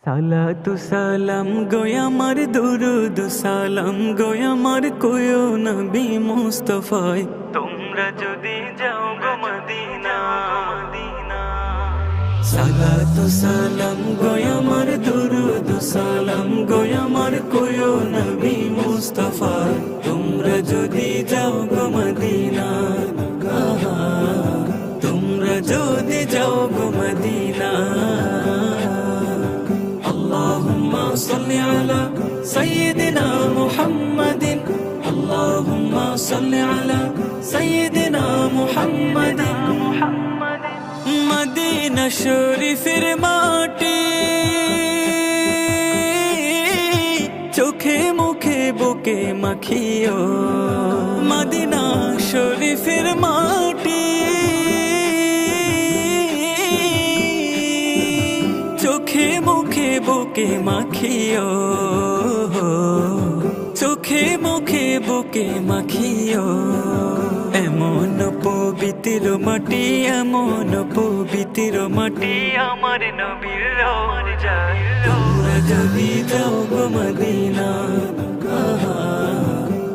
সালাতু সালাম গোয় আমার দুরুদ সালাম গোয় আমার কোয়ো নবী মুস্তাফায় তোমরা যদি যাও গো মদিনা সালাতু সালাম গোয় আমার দুরুদ সালাম গোয় আমার কোয়ো নবী মুস্তাফায় তোমরা যদি যাও গো মদিনা তোমরা যদি যাও গো মদিনা اللهم صل على سيدنا محمد اللهم صل على سيدنا محمد مدينة শরীফের মাটি চোখে মুখে বুকে মাখিও মদিনা শরীফের মাটি চোখে মুখে বুকে মাখিও চোখে মুখে বুকে মাখিও এমন পবিত্র মাটি এমন পবিত্র মাটি আমার নবীর রওজা তোমরা যদি যাও গো মদিনা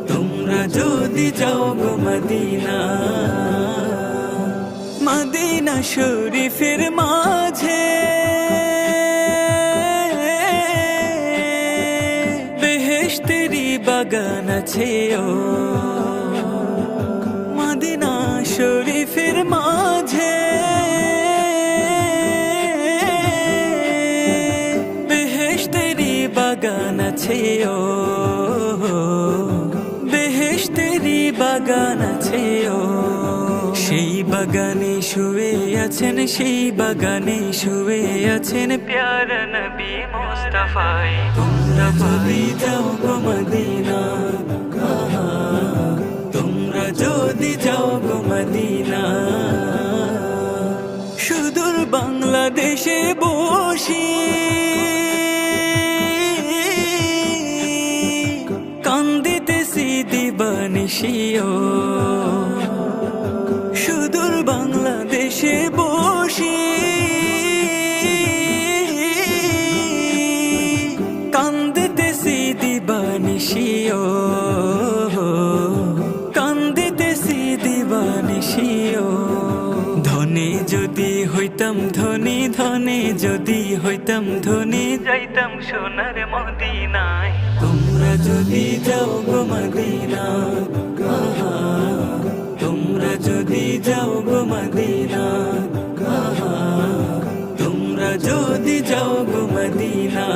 তোমরা যদি যাও গো মদিনা মদিনা শরীফের মাঝে বেহেশতেরি বাগান আছে ও মদিনা শরীফের মাঝে বেহেশতেরি বাগান আছে ও বেহেশতেরি বাগান আছে ও সেই বাগানে শুয়ে আছেন সেই বাগানে শুয়ে আছেন প্যারা নবী মুস্তাফায় তোমরা যদি যাও গো মদিনা তোমরা যদি যাও গো মদিনা সুদূর বাংলাদেশে বসি কান্দিতেছি দিবানিশিও সুদূর বাংলাদেশে বসি কান্দিতেছি দিবানিশিও কান্দিতেছি দিবানিশিও ধনী যদি হইতাম ধনী ধনী যদি হইতাম ধনী যাইতাম সোনার মদিনায় তোমরা যদি যাও গো মদিনা তোমরা যদি যাও গো মদিনা তোমরা যদি যাও গো মদিনা